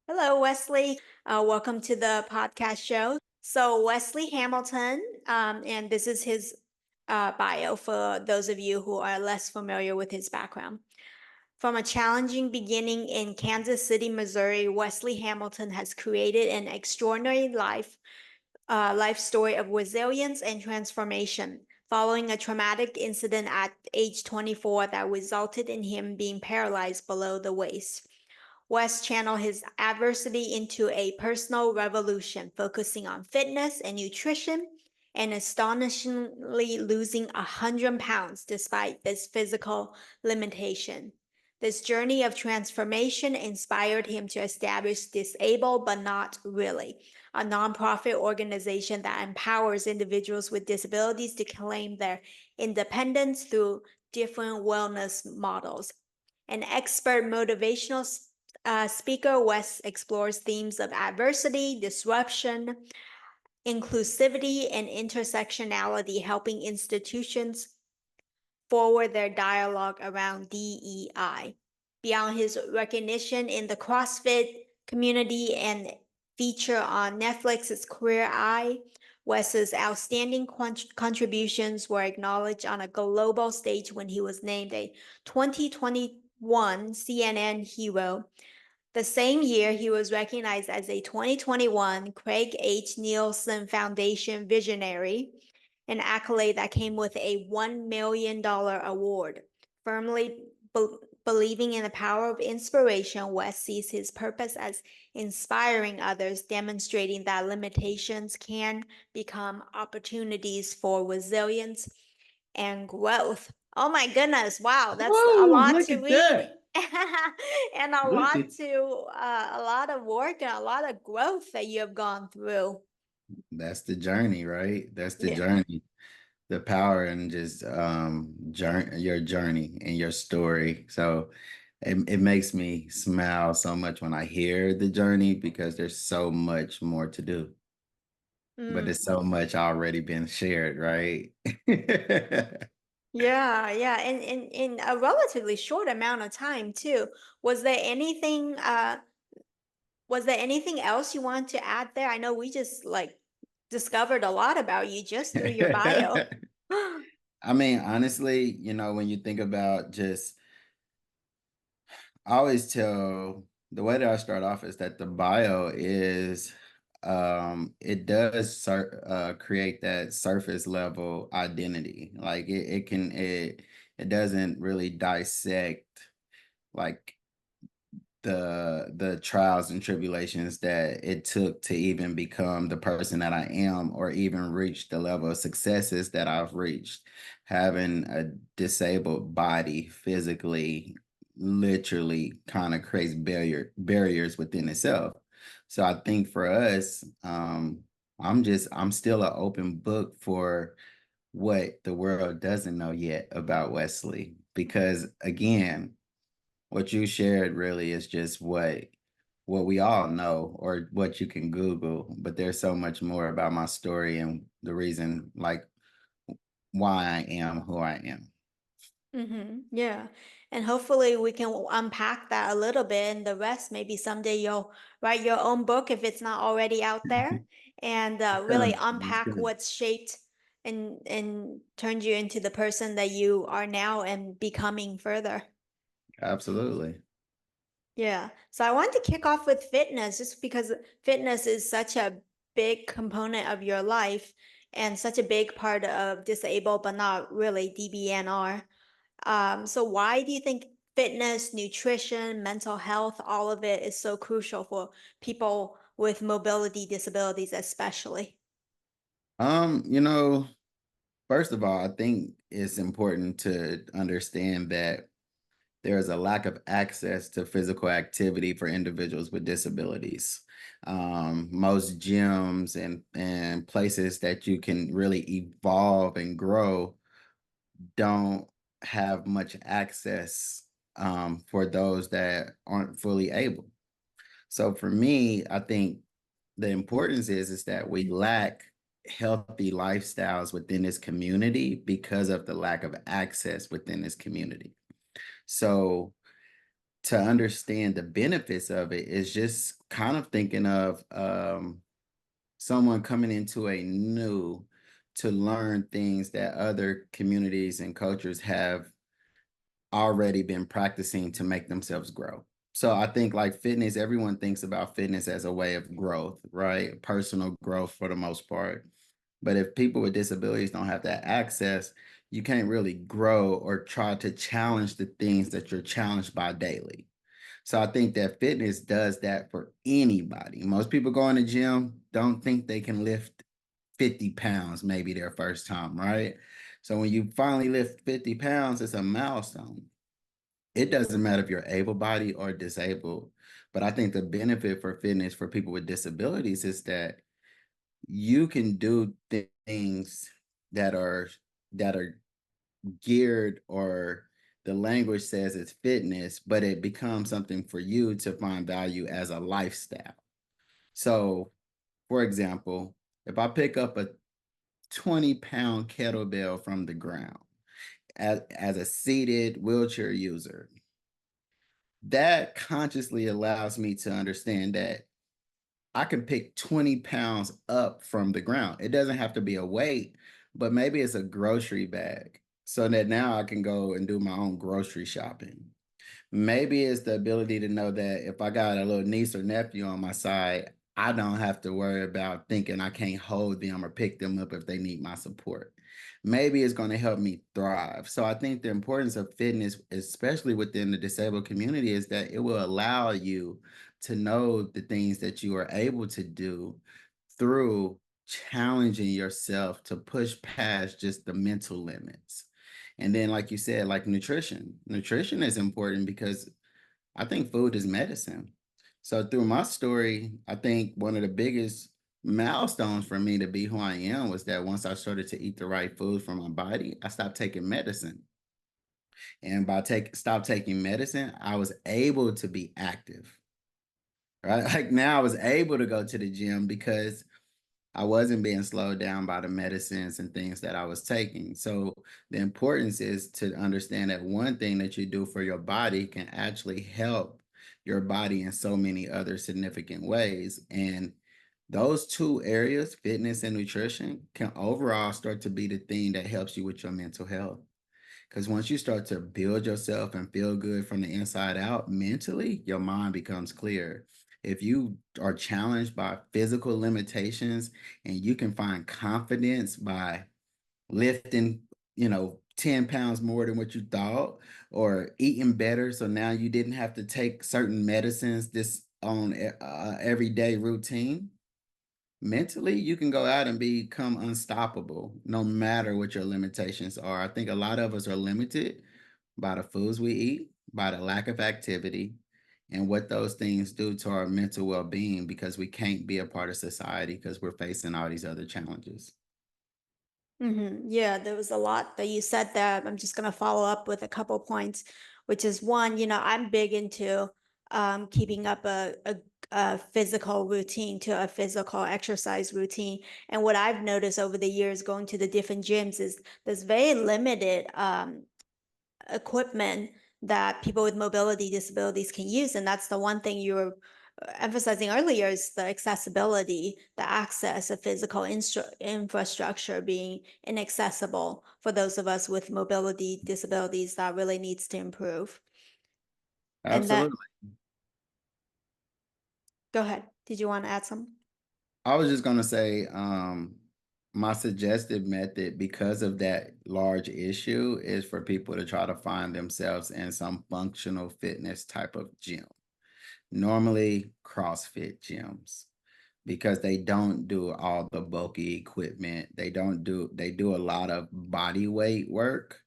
Hello, Wesley. Welcome to the podcast show. So, Wesley Hamilton, and this is his bio for those of you who are less familiar with his background. From a challenging beginning in Kansas City, Missouri, Wesley Hamilton has created an extraordinary life story of resilience and transformation. Following a traumatic incident at age 24 that resulted in him being paralyzed below the waist. West channeled his adversity into a personal revolution, focusing on fitness and nutrition, and astonishingly losing 100 pounds despite this physical limitation. This journey of transformation inspired him to establish Disabled But Not Really, a nonprofit organization that empowers individuals with disabilities to claim their independence through different wellness models. An expert motivational speaker, West explores themes of adversity, disruption, inclusivity, and intersectionality, helping institutions forward their dialogue around DEI. Beyond his recognition in the CrossFit community and feature on Netflix's Queer Eye, West's outstanding contributions were acknowledged on a global stage when he was named a 2021 CNN Hero. The same year, he was recognized as a 2021 Craig H. Neilson Foundation Visionary, an accolade that came with a $1 million award. Firmly believing in the power of inspiration, West sees his purpose as inspiring others, demonstrating that limitations can become opportunities for resilience and growth. Oh my goodness, wow, that's a Whoa, lot look to at read. that. And a Look lot at to a lot of work and a lot of growth that you have gone through. That's the journey, right? That's the Yeah. journey. The power and just journey, your journey and your story. So it makes me smile so much when I hear the journey because there's so much more to do. But Mm. there's so much already been shared, right? Yeah, yeah. And in a relatively short amount of time too. Was there anything was there anything else you want to add there? I know we just like discovered a lot about you just through your bio. I mean, honestly, when you think about just I always tell the way that I start off is that the bio is it does create that surface level identity. Like it doesn't really dissect like the trials and tribulations that it took to even become the person that I am or even reach the level of successes that I've reached. Having a disabled body physically literally kind of creates barriers within itself. So I think for us, I'm still an open book for what the world doesn't know yet about Wesley. Because again, what you shared really is just what we all know or what you can Google, but there's so much more about my story and the reason like why I am who I am. Yeah. And hopefully we can unpack that a little bit and the rest, maybe someday you'll write your own book if it's not already out there and really That's unpack good. what's shaped and turned you into the person that you are now and becoming further. Absolutely. Yeah. So I want to kick off with fitness just because fitness is such a big component of your life and such a big part of disabled but not really DBNR. So why do you think fitness, nutrition, mental health, all of it is so crucial for people with mobility disabilities, especially? Um, you know, First of all, I think it's important to understand that there is a lack of access to physical activity for individuals with disabilities. Most gyms and places that you can really evolve and grow don't have much access for those that aren't fully able. So for me, I think the importance is that we lack healthy lifestyles within this community because of the lack of access within this community. So to understand the benefits of it is just kind of thinking of someone coming into a new to learn things that other communities and cultures have already been practicing to make themselves grow. So I think like fitness, everyone thinks about fitness as a way of growth, right? Personal growth for the most part. But if people with disabilities don't have that access, you can't really grow or try to challenge the things that you're challenged by daily. So I think that fitness does that for anybody. Most people go in the gym, don't think they can lift 50 pounds, maybe their first time, right? So when you finally lift 50 pounds, it's a milestone. It doesn't matter if you're able bodied or disabled. But I think the benefit for fitness for people with disabilities is that you can do things that are that are geared, or the language says it's fitness, but it becomes something for you to find value as a lifestyle. So, for example, if I pick up a 20-pound kettlebell from the ground as a seated wheelchair user, that consciously allows me to understand that I can pick 20 pounds up from the ground. It doesn't have to be a weight, but maybe it's a grocery bag so that now I can go and do my own grocery shopping. Maybe it's the ability to know that if I got a little niece or nephew on my side, I don't have to worry about thinking I can't hold them or pick them up if they need my support. Maybe it's going to help me thrive. So I think the importance of fitness, especially within the disabled community, is that it will allow you to know the things that you are able to do through challenging yourself to push past just the mental limits. And then, like you said, like nutrition. Nutrition is important because I think food is medicine. So through my story, I think one of the biggest milestones for me to be who I am was that once I started to eat the right food for my body, I stopped taking medicine. And by stop taking medicine, I was able to be active. Right. Like now I was able to go to the gym because I wasn't being slowed down by the medicines and things that I was taking. So the importance is to understand that one thing that you do for your body can actually help your body in so many other significant ways. And those two areas, fitness and nutrition, can overall start to be the thing that helps you with your mental health. Because once you start to build yourself and feel good from the inside out mentally, your mind becomes clear. If you are challenged by physical limitations and you can find confidence by lifting, 10 pounds more than what you thought, or eating better. So now you didn't have to take certain medicines this on everyday routine. Mentally, you can go out and become unstoppable no matter what your limitations are. I think a lot of us are limited by the foods we eat, by the lack of activity, and what those things do to our mental well being because we can't be a part of society because we're facing all these other challenges. Yeah, there was a lot that you said there. I'm just going to follow up with a couple points, which is one, I'm big into keeping up a physical routine to a physical exercise routine. And what I've noticed over the years going to the different gyms is there's very limited equipment that people with mobility disabilities can use. And that's the one thing you were emphasizing earlier is the accessibility, the access of physical infrastructure being inaccessible for those of us with mobility disabilities that really needs to improve. And that, Absolutely. go ahead. Did you want to add some? I was just going to say, my suggested method, because of that large issue, is for people to try to find themselves in some functional fitness type of gym. Normally, CrossFit gyms, because they don't do all the bulky equipment. They do a lot of body weight work.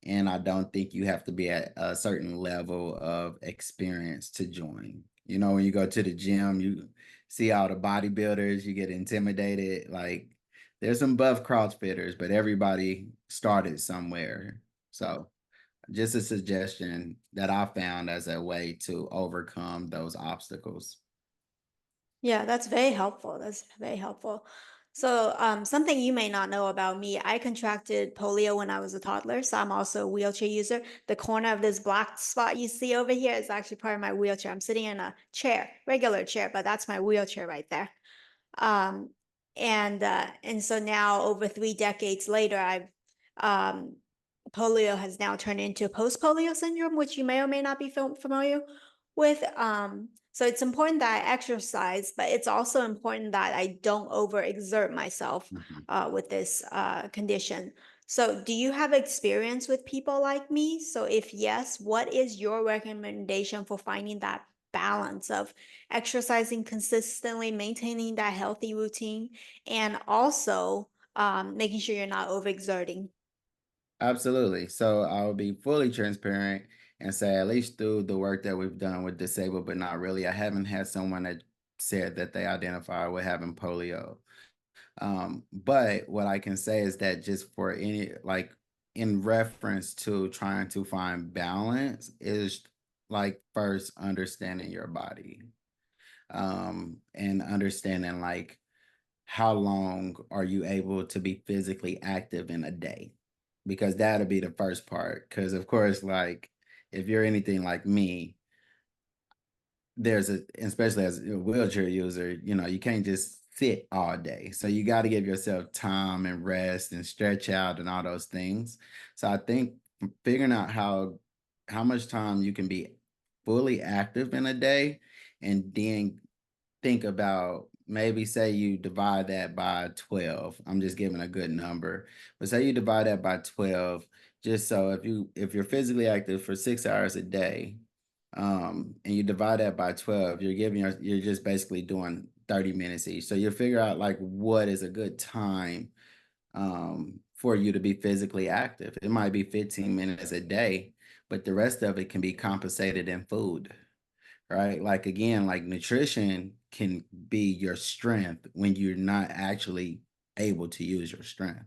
And I don't think you have to be at a certain level of experience to join. When you go to the gym, you see all the bodybuilders, you get intimidated. Like there's some buff CrossFitters, but everybody started somewhere. So just a suggestion that I found as a way to overcome those obstacles. Yeah, that's very helpful. That's very helpful. So, something you may not know about me, I contracted polio when I was a toddler, so I'm also a wheelchair user. The corner of this black spot you see over here is actually part of my wheelchair. I'm sitting in a chair, regular chair, but that's my wheelchair right there. Um, and so now over 3 decades later, um, polio has now turned into post-polio syndrome, which you may or may not be familiar with. So it's important that I exercise, but it's also important that I don't overexert myself Mhm. with this condition. So, do you have experience with people like me? So, if yes, what is your recommendation for finding that balance of exercising consistently, maintaining that healthy routine, and also making sure you're not overexerting? Absolutely. So I'll be fully transparent and say, at least through the work that we've done with disabled, but not really, I haven't had someone that said that they identify with having polio. But what I can say is that just for any, like, in reference to trying to find balance, is like first understanding your body, and understanding like how long are you able to be physically active in a day? Because that'll be the first part. Because of course, like, if you're anything like me, there's a, especially as a wheelchair user, you can't just sit all day. So you got to give yourself time and rest and stretch out and all those things. So I think figuring out how much time you can be fully active in a day, and then think about, maybe say you divide that by 12. I'm just giving a good number. But say you divide that by 12, just so if you're physically active for 6 hours a day, and you divide that by 12, you're just basically doing 30 minutes each. So you figure out like what is a good time for you to be physically active. It might be 15 minutes a day, but the rest of it can be compensated in food, right? Like, again, like, nutrition can be your strength when you're not actually able to use your strength.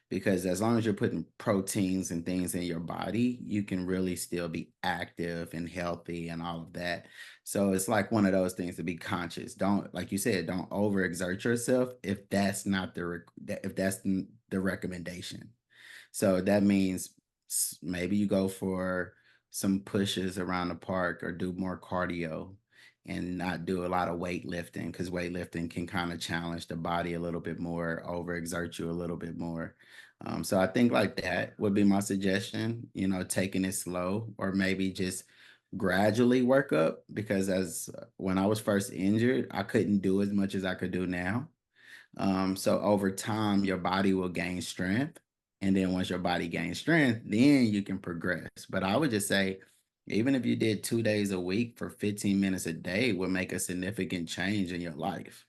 Because as long as you're putting proteins and things in your body, you can really still be active and healthy and all of that. So it's like one of those things to be conscious. Don't, like you said, don't overexert yourself if that's not if that's the recommendation. So that means maybe you go for some pushes around the park or do more cardio and not do a lot of weightlifting, because weightlifting can kind of challenge the body a little bit more, overexert you a little bit more. So I think like that would be my suggestion, taking it slow, or maybe just gradually work up, because when I was first injured, I couldn't do as much as I could do now. So over time, your body will gain strength. And then once your body gains strength, then you can progress. But I would just say, even if you did 2 days a week for 15 minutes a day, would make a significant change in your life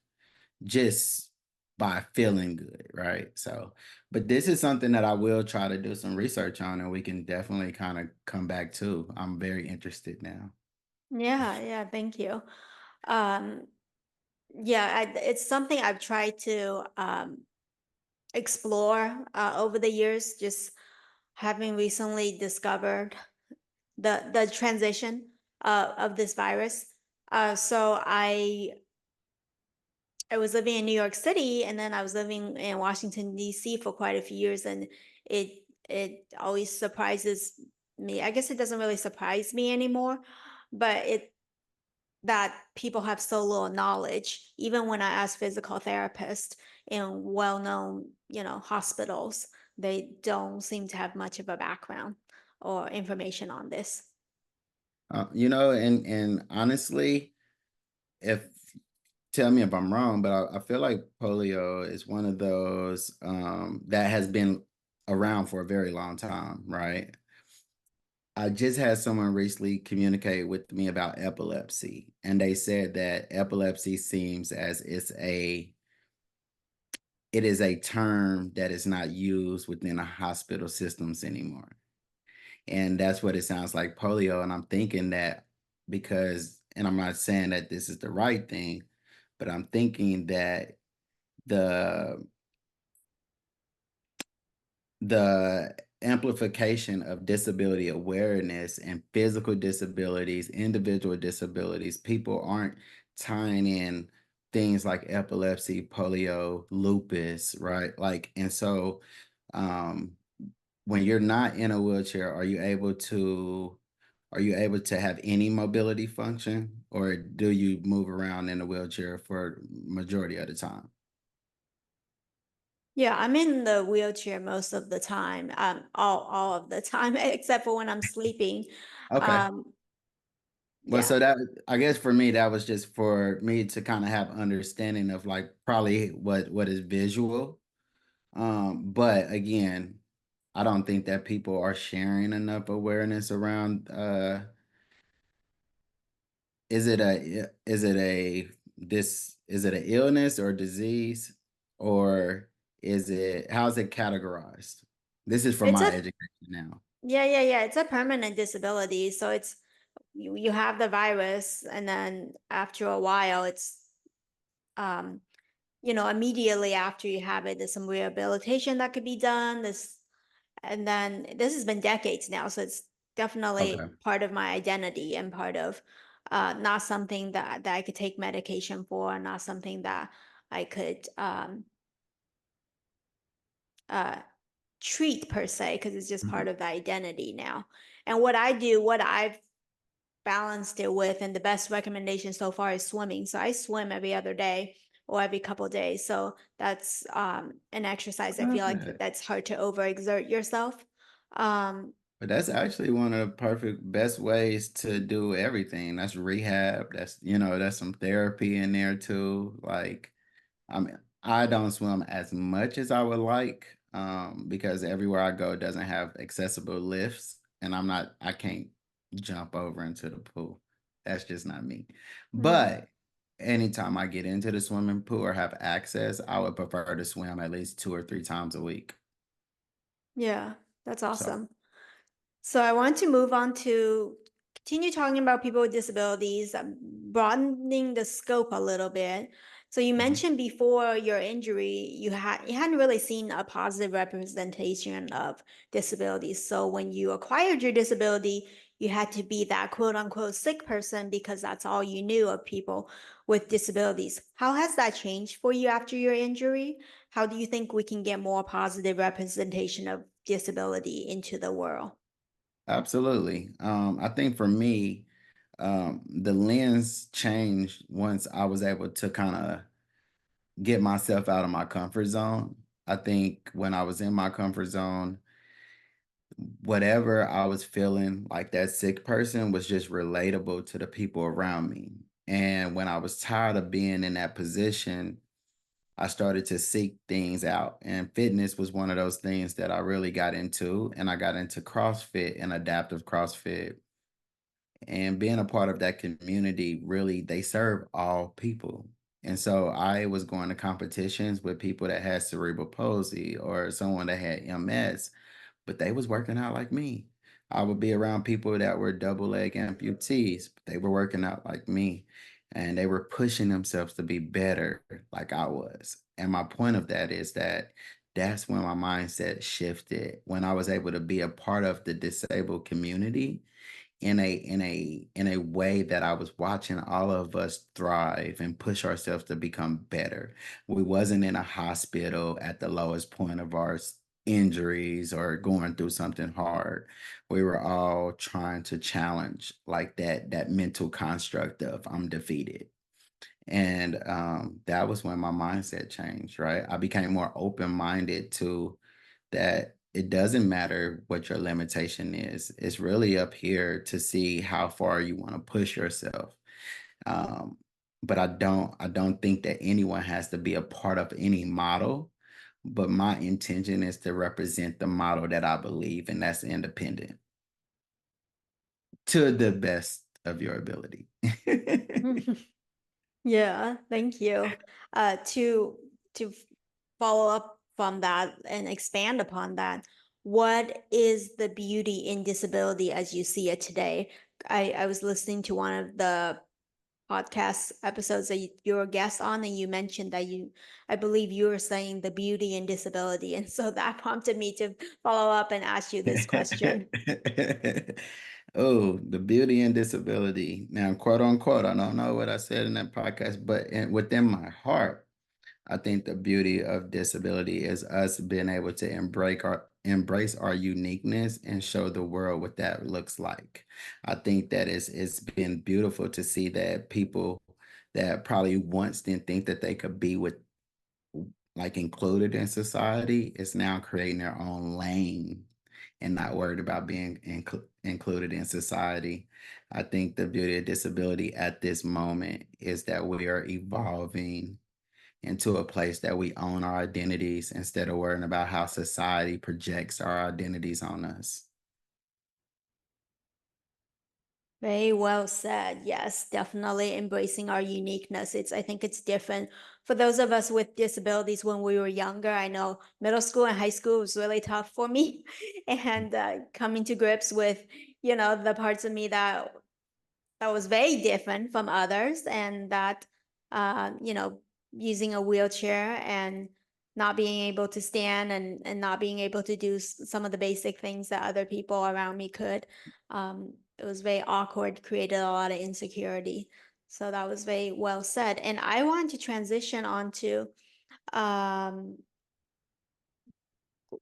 just by feeling good. Right. So, but this is something that I will try to do some research on, and we can definitely kind of come back to. I'm very interested now. Yeah, yeah, thank you. Um, yeah, it's something I've tried to explore over the years, just having recently discovered the transition of this virus. So I was living in New York City, and then I was living in Washington D.C. for quite a few years, and it always surprises me. I guess it doesn't really surprise me anymore, but it that people have so little knowledge. Even when I ask physical therapists in well-known, hospitals, they don't seem to have much of a background or information on this. And honestly, if tell me if I'm wrong, but I feel like polio is one of those that has been around for a very long time, right? I just had someone recently communicate with me about epilepsy, and they said that epilepsy seems as it is a term that is not used within the hospital systems anymore. And that's what it sounds like, polio. And I'm thinking that, because, and I'm not saying that this is the right thing, but I'm thinking that the the amplification of disability awareness and physical disabilities, individual disabilities, people aren't tying in things like epilepsy, polio, lupus, right? Like, and so um, when you're not in a wheelchair, are you able to have any mobility function, or do you move around in a wheelchair for majority of the time? Yeah, I'm in the wheelchair most of the time, all of the time, except for when I'm sleeping. Okay. Um, Well, yeah, so that I guess for me that was just for me to kind of have understanding of like probably what is visual. But again, I don't think that people are sharing enough awareness around is it a illness or disease, or is it how's it categorized? This is for it's my a education now. yeah. It's a permanent disability. So it's you have the virus, and then after a while, it's um, immediately after you have it, there's some rehabilitation that could be done. And then this has been decades now, so it's Okay. definitely part of my identity and part of not something that I could take medication for, not something that I could uh, treat per se, because it's just Mhm. part of the identity now. And what I do, what I've balanced it with, and the best recommendation so far is swimming. So I swim every other day or every couple days. So that's an exercise. I feel like Okay. that's hard to overexert yourself. Um, But that's actually one of the perfect best ways to do everything. That's rehab. That's that's some therapy in there too. Like I mean, I don't swim as much as I would like, because everywhere I go doesn't have accessible lifts, and I can't jump over into the pool. That's just not me. hmm, But anytime I get into the swimming pool or have access, I would prefer to swim at least 2 or 3 times a week. yeah, that's So, awesome. So I want to move on to continue talking about people with disabilities, broadening the scope a little bit. So you mhm. mentioned before your injury, you hadn't really seen a positive representation of disabilities. So when you acquired your disability, you had to be that quote unquote sick person because that's all you knew of people with disabilities. How has that changed for you after your injury? How do you think we can get more positive representation of disability into the world? Absolutely. I think for me, the lens changed once I was able to kind of get myself out of my comfort zone. I think when I was in my comfort zone, whatever I was feeling like that sick person was just relatable to the people around me. And when I was tired of being in that position, I started to seek things out. And fitness was one of those things that I really got into. And I got into CrossFit and adaptive CrossFit. And being a part of that community, really, they serve all people. And so I was going to competitions with people that had cerebral palsy or someone that had MS, but they was working out like me. I would be around people that were double leg amputees, but they were working out like me. And they were pushing themselves to be better like I was. And my point of that is that that's when my mindset shifted, when I was able to be a part of the disabled community in a way that I was watching all of us thrive and push ourselves to become better. We wasn't in a hospital at the lowest point of our injuries or going through something hard. We were all trying to challenge like that mental construct of I'm defeated. And that was when my mindset changed, right? I became more open-minded to that it doesn't matter what your limitation is. It's really up here to see how far you want to push yourself. Um, but I don't think that anyone has to be a part of any model. But my intention is to represent the model that I believe, and that's independent to the best of your ability. Yeah, thank you. To follow up from that and expand upon that, what is the beauty in disability as you see it today? I was listening to one of the podcast episodes that you were a guest on, and you mentioned that I believe you were saying the beauty in disability, and so that prompted me to follow up and ask you this question. Oh, the beauty and disability. Now, quote unquote, I don't know what I said in that podcast, but within my heart, I think the beauty of disability is us being able to embrace our uniqueness and show the world what that looks like. I think that it's been beautiful to see that people that probably once didn't think that they could be with like included in society is now creating their own lane and not worried about being included in society. I think the beauty of disability at this moment is that we are evolving into a place that we own our identities instead of worrying about how society projects our identities on us. Very well said. Yes, definitely embracing our uniqueness. I think it's different for those of us with disabilities when we were younger. I know middle school and high school was really tough for me. And coming to grips with, the parts of me that was very different from others, and that using a wheelchair and not being able to stand, and not being able to do some of the basic things that other people around me could. It was very awkward, created a lot of insecurity. So that was very well said, and I want to transition on to um,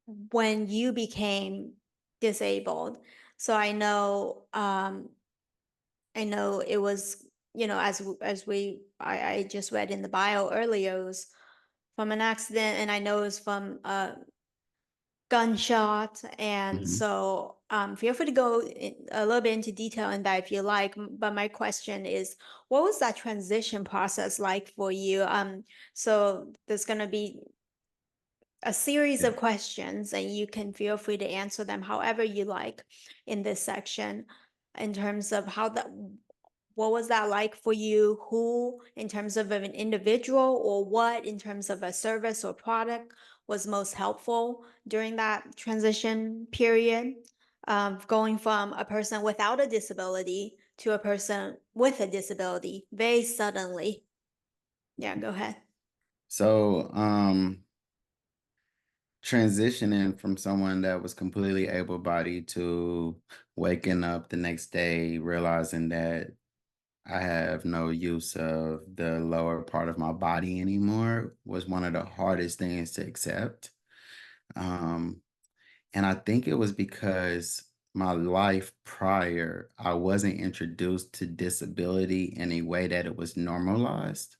when you became disabled. So I know it was, as I just read in the bio earlier, it was from an accident, and I know it was from a gunshot. And Mhm. so feel free to go a little bit into detail in that if you like. But my question is, what was that transition process like for you? So there's going to be a series Yeah. of questions, and you can feel free to answer them however you like in this section, in terms of what was that like for you? Who, in terms of an individual, or what, in terms of a service or product, was most helpful during that transition period? Going from a person without a disability to a person with a disability very suddenly. Yeah, go ahead. So, transitioning from someone that was completely able-bodied to waking up the next day realizing that I have no use of the lower part of my body anymore was one of the hardest things to accept. Um, and I think it was because my life prior, I wasn't introduced to disability in a way that it was normalized,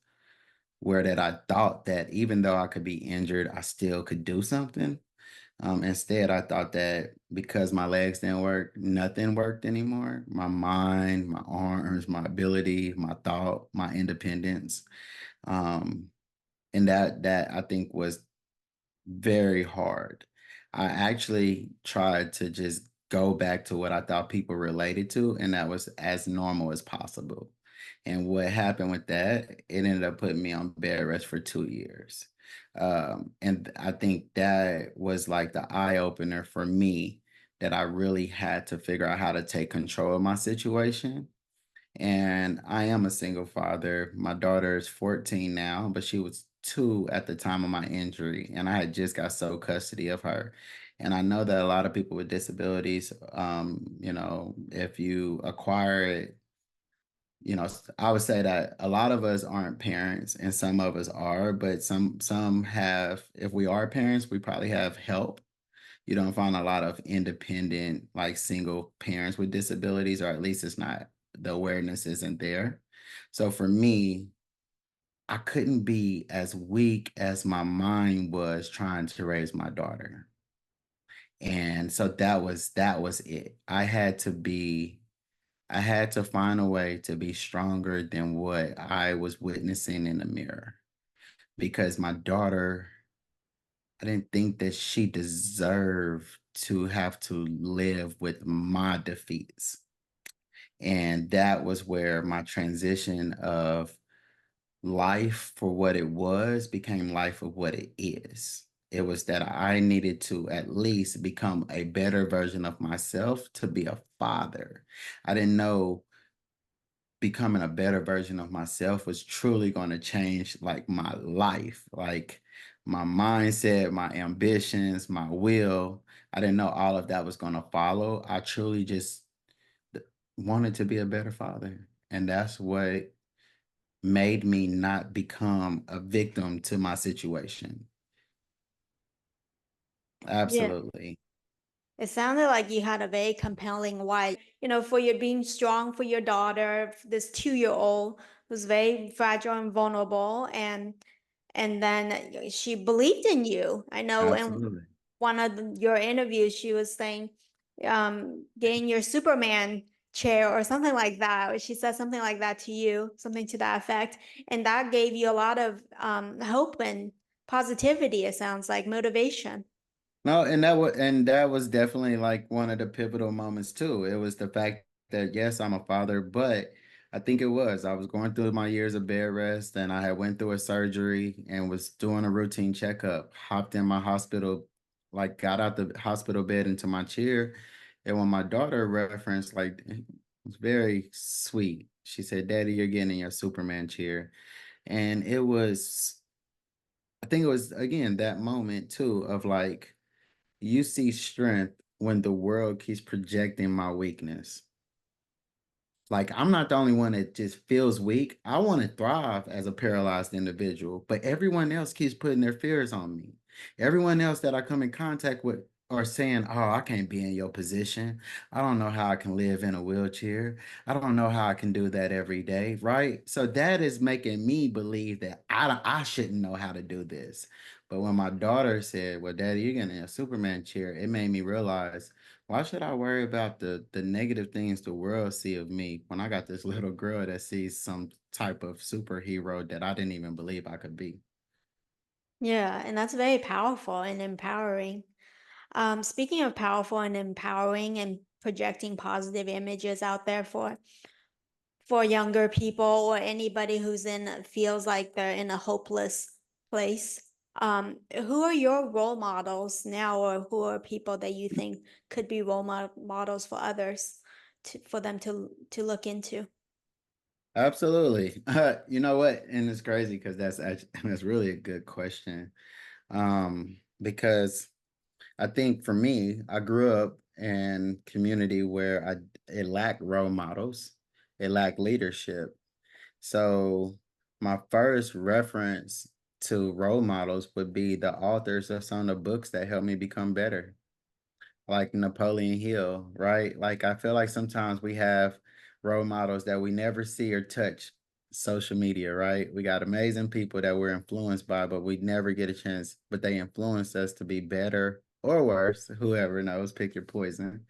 where that I thought that even though I could be injured, I still could do something. Instead, I thought that because my legs didn't work, nothing worked anymore. My mind, my arms, my ability, my thought, my independence. Um, and that I think was very hard. I actually tried to just go back to what I thought people related to, and that was as normal as possible. And what happened with that, it ended up putting me on bed rest for 2 years. And I think that was like the eye opener for me that I really had to figure out how to take control of my situation. And I am a single father. My daughter is 14 now, but she was 2 at the time of my injury, and I had just got sole custody of her. And I know that a lot of people with disabilities, if you acquire it, I would say that a lot of us aren't parents and some of us are, but some have, if we are parents, we probably have help. You don't find a lot of independent, like single parents with disabilities, or at least it's not, the awareness isn't there. So for me, I couldn't be as weak as my mind was trying to raise my daughter. And so that was it. I had to find a way to be stronger than what I was witnessing in the mirror because my daughter, I didn't think that she deserved to have to live with my defeats. And that was where my transition of life for what it was became life of what it is. It was that I needed to at least become a better version of myself to be a father. I didn't know becoming a better version of myself was truly going to change like my life, like my mindset, my ambitions, my will. I didn't know all of that was going to follow. I truly just wanted to be a better father. And that's what made me not become a victim to my situation. Yeah. Absolutely. It sounded like you had a very compelling why, for your being strong for your daughter, this 2-year old who's very fragile and vulnerable, and then she believed in you. I know in Absolutely. one of your interviews, she was saying, getting your Superman chair or something like that. She said something like that to you, something to that effect, and that gave you a lot of hope and positivity. It sounds like motivation. No, and that was definitely like one of the pivotal moments too. It was the fact that yes, I'm a father, but I think I was going through my years of bed rest and I had went through a surgery and was doing a routine checkup, hopped in my hospital, like got out the hospital bed into my chair. And when my daughter referenced, like it was very sweet. She said, "Daddy, you're getting in your Superman chair." And it was, I think it was again that moment too of like you see strength when the world keeps projecting my weakness. Like, I'm not the only one that just feels weak. I want to thrive as a paralyzed individual, but everyone else keeps putting their fears on me. Everyone else that I come in contact with are saying, "Oh, I can't be in your position. I don't know how I can live in a wheelchair. I don't know how I can do that every day." Right. So that is making me believe that I shouldn't know how to do this. But when my daughter said, "Well, Daddy, you're getting in a Superman chair," it made me realize, why should I worry about the negative things the world see of me when I got this little girl that sees some type of superhero that I didn't even believe I could be? Yeah, and that's very powerful and empowering. Speaking of powerful and empowering and projecting positive images out there for younger people or anybody who's in feels like they're in a hopeless place. Who are your role models now, or who are people that you think could be models for others for them to look into? Absolutely. You know what? And it's crazy because that's actually that's really a good question. Because I think for me, I grew up in community where it lacked role models, it lacked leadership. So my first reference to role models would be the authors of some of the books that helped me become better, like Napoleon Hill, right? Like I feel like sometimes we have role models that we never see or touch social media, right? We got amazing people that we're influenced by, but we never get a chance, but they influence us to be better or worse, whoever knows, pick your poison.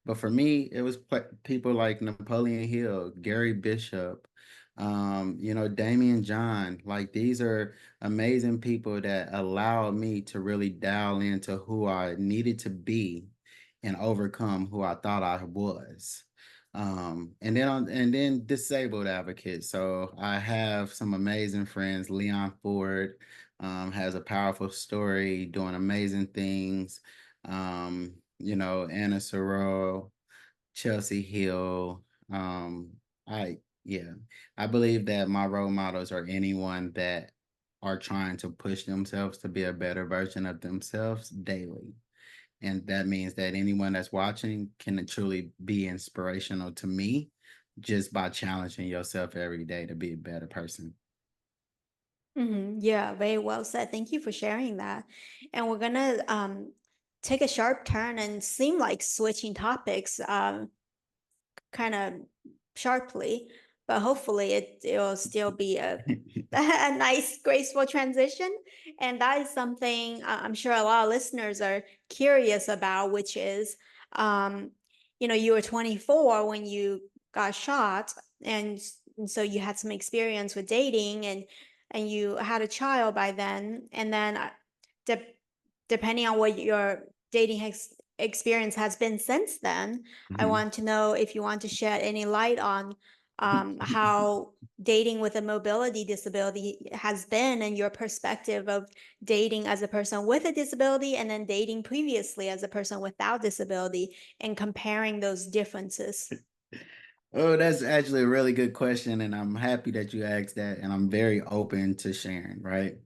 But for me, it was people like Napoleon Hill, Gary Bishop, Damian John. Like these are amazing people that allowed me to really dial into who I needed to be and overcome who I thought I was. And then disabled advocates. So I have some amazing friends. Leon Ford has a powerful story, doing amazing things. Anna Sorrell, Chelsea Hill. I yeah, I believe that my role models are anyone that are trying to push themselves to be a better version of themselves daily. And that means that anyone that's watching can truly be inspirational to me just by challenging yourself every day to be a better person. Yeah, very well said. Thank you for sharing that. And we're gonna take a sharp turn and seem like switching topics. Kind of sharply, but hopefully it will still be a a nice, graceful transition. And that is something I'm sure a lot of listeners are curious about, which is, um, you were 24 when you got shot, and, and so you had some experience with dating, and you had a child by then, and then de depending on what your dating experience has been since then, I Mhm. want to know if you want to shed any light on how dating with a mobility disability has been, and your perspective of dating as a person with a disability and then dating previously as a person without disability, and comparing those differences. Oh, that's actually a really good question, and I'm happy that you asked that, and I'm very open to sharing, right?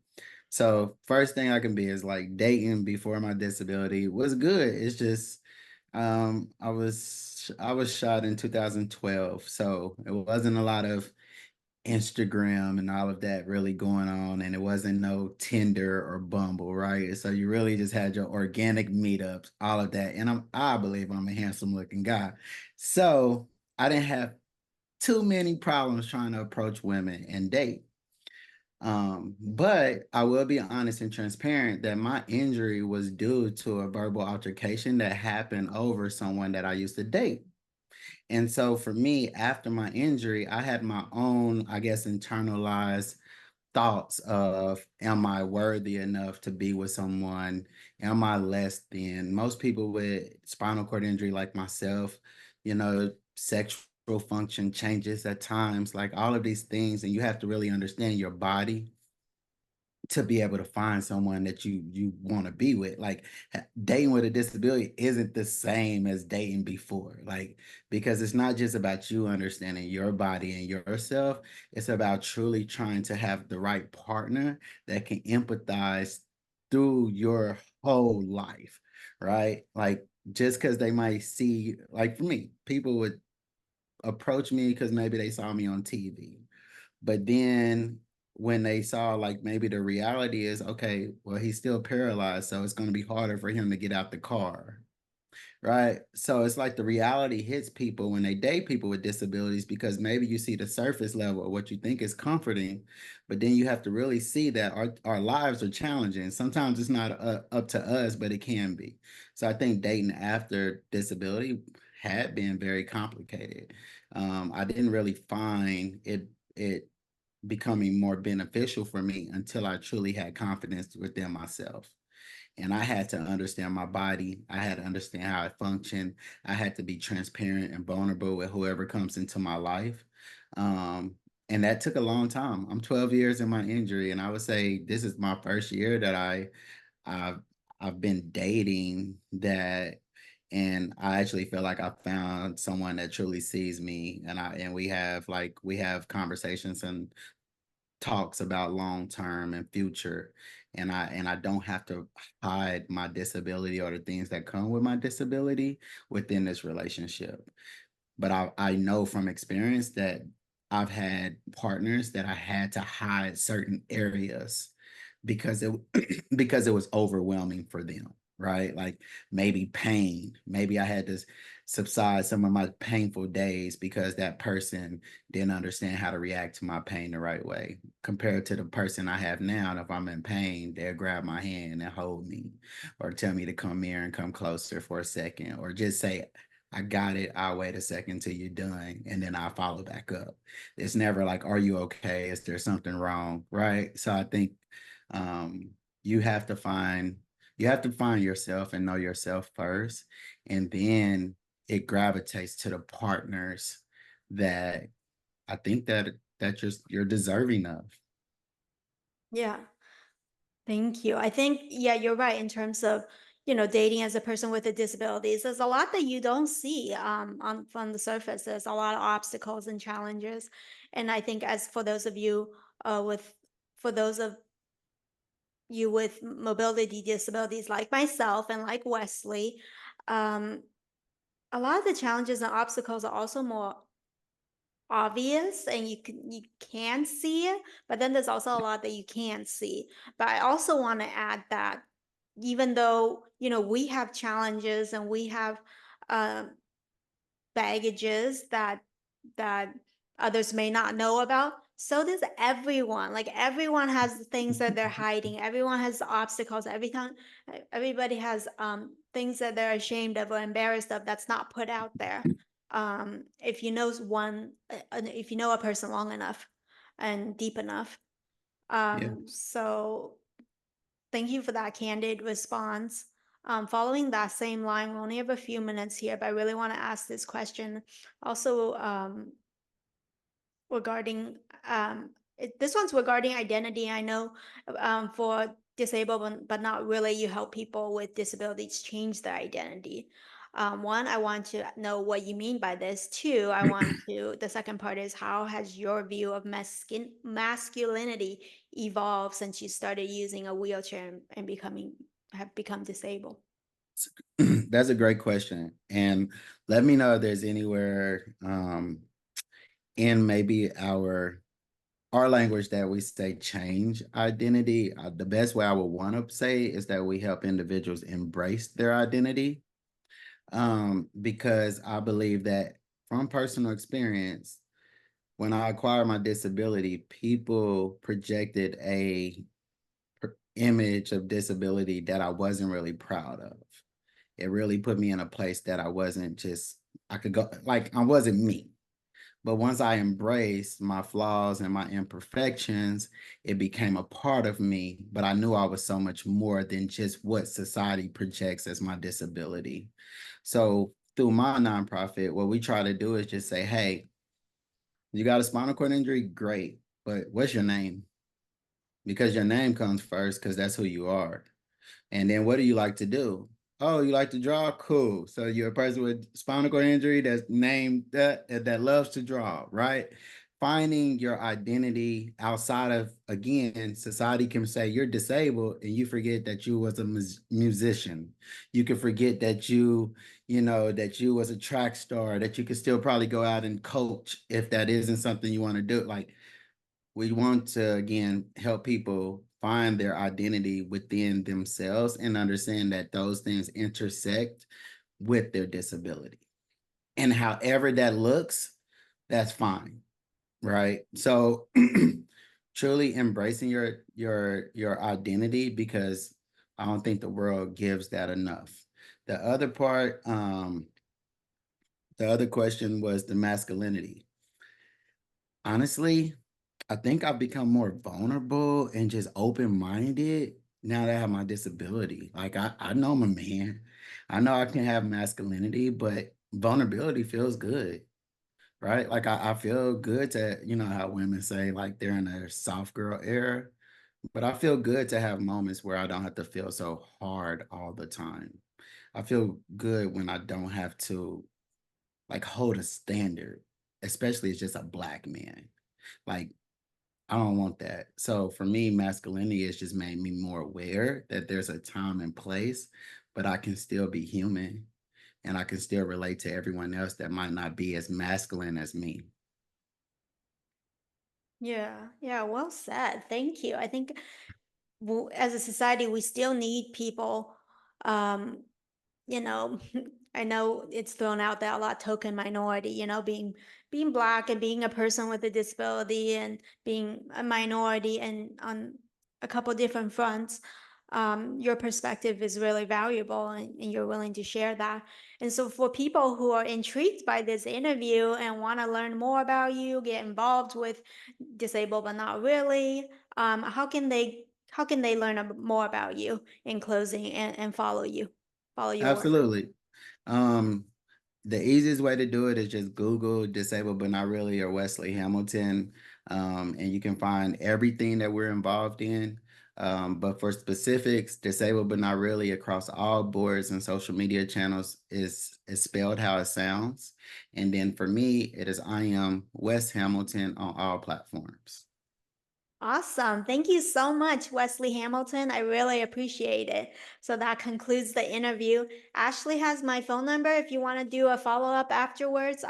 So, first thing I can be is like dating before my disability was good. It's just I was shot in 2012, so it wasn't a lot of Instagram and all of that really going on, and it wasn't no Tinder or Bumble, right? So you really just had your organic meetups, all of that. And I believe I'm a handsome looking guy. So I didn't have too many problems trying to approach women and date. But I will be honest and transparent that my injury was due to a verbal altercation that happened over someone that I used to date. And so for me, after my injury, I had my own, I guess, internalized thoughts of, am I worthy enough to be with someone? Am I less than? Most people with spinal cord injury, like myself, sexual function changes at times, like all of these things. And you have to really understand your body to be able to find someone that you want to be with. Like dating with a disability isn't the same as dating before, like, because it's not just about you understanding your body and yourself. It's about truly trying to have the right partner that can empathize through your whole life, right? Like, just because they might see, like, for me, people would approach me because maybe they saw me on TV, but then when they saw, like, maybe the reality is, okay, well, he's still paralyzed, so it's going to be harder for him to get out the car. Right. So it's like the reality hits people when they date people with disabilities, because maybe you see the surface level of what you think is comforting, but then you have to really see that our lives are challenging. Sometimes it's not up to us, but it can be. So I think dating after disability had been very complicated. I didn't really find it becoming more beneficial for me until I truly had confidence within myself. And I had to understand my body. I had to understand how it functioned. I had to be transparent and vulnerable with whoever comes into my life. Um, and that took a long time. I'm 12 years in my injury, and I would say this is my first year that I've I've been dating that, and I actually feel like I found someone that truly sees me, and we have conversations and talks about long term and future, and I don't have to hide my disability or the things that come with my disability within this relationship. But I know from experience that I've had partners that I had to hide certain areas because it because it was overwhelming for them, right? Like maybe pain. Maybe I had to subside some of my painful days because that person didn't understand how to react to my pain the right way. Compared to the person I have now, and if I'm in pain, they'll grab my hand and hold me, or tell me to come here and come closer for a second, or just say, I got it. I'll wait a second till you're done, and then I'll follow back up. It's never like, are you okay? Is there something wrong? Right. So I think um, you have to find yourself and know yourself first, and then it gravitates to the partners that I think that you're deserving of. Yeah. Thank you. I think, yeah, you're right in terms of, dating as a person with a disabilities. There's a lot that you don't see on from the surface. There's a lot of obstacles and challenges. And I think as for those of you for those of you with mobility disabilities like myself and like Wesley, um, a lot of the challenges and obstacles are also more obvious and you can see it, but then there's also a lot that you can't see. But I also want to add that even though we have challenges and we have um baggages that others may not know about, so does everyone. Like everyone has things that they're hiding, everyone has obstacles, everybody has things that they're ashamed of or embarrassed of that's not put out there. If you know if you know a person long enough and deep enough. Yeah. So thank you for that candid response. Following that same line, we only have a few minutes here, but I really want to ask this question also regarding this one's regarding identity. I know for disabled but not really, you help people with disabilities change their identity. One, I want to know what you mean by this. Two, the second part is, how has your view of masculinity evolved since you started using a wheelchair and have become disabled? That's a great question. And let me know if there's anywhere in maybe our language that we say change identity. The best way I would want to say is that we help individuals embrace their identity. Because I believe that from personal experience, when I acquired my disability, people projected image of disability that I wasn't really proud of. It really put me in a place that I wasn't just, I could go, like, I wasn't me. But once I embraced my flaws and my imperfections, it became a part of me. But I knew I was so much more than just what society projects as my disability. So through my nonprofit, what we try to do is just say, hey, you got a spinal cord injury? Great. But what's your name? Because your name comes first, because that's who you are. And then what do you like to do? Oh, you like to draw? Cool. So you're a person with spinal cord injury that's named that loves to draw, right? Finding your identity outside of, again, society can say you're disabled and you forget that you was a musician. You can forget that that you was a track star, that you could still probably go out and coach if that isn't something you want to do. Like, we want to, again, help people find their identity within themselves and understand that those things intersect with their disability. And however that looks, that's fine, right? So truly embracing your identity, because I don't think the world gives that enough. The other part, the other question was the masculinity. Honestly, I think I've become more vulnerable and just open-minded now that I have my disability. Like, I know I'm a man. I know I can have masculinity, but vulnerability feels good, right? Like, I feel good to, how women say like they're in their soft girl era, but I feel good to have moments where I don't have to feel so hard all the time. I feel good when I don't have to like hold a standard, especially as just a black man. Like, I don't want that. So for me, masculinity has just made me more aware that there's a time and place, but I can still be human and I can still relate to everyone else that might not be as masculine as me. Yeah, yeah, well said. Thank you. I think as a society, we still need people, um, you know, I know it's thrown out there a lot, token minority, being black and being a person with a disability and being a minority and on a couple different fronts. Your perspective is really valuable and you're willing to share that. And so for people who are intrigued by this interview and want to learn more about you, get involved with disabled but not really, how can they learn more about you in closing and follow your work? Absolutely. Um, the easiest way to do it is just Google disabled but not really or Wesley Hamilton. And you can find everything that we're involved in. But for specifics, disabled but not really across all boards and social media channels is spelled how it sounds. And then for me, it is I am Wes Hamilton on all platforms. Awesome. Thank you so much, Wesley Hamilton. I really appreciate it. So that concludes the interview. Ashley has my phone number if you want to do a follow-up afterwards.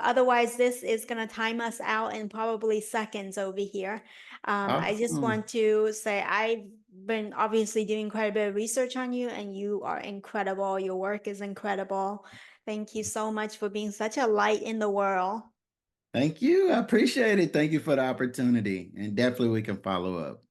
Otherwise, this is going to time us out in probably seconds over here. I just Awesome. want to say I've been obviously doing quite a bit of research on you, and you are incredible. Your work is incredible. Thank you so much for being such a light in the world. Thank you. I appreciate it. Thank you for the opportunity. And definitely we can follow up.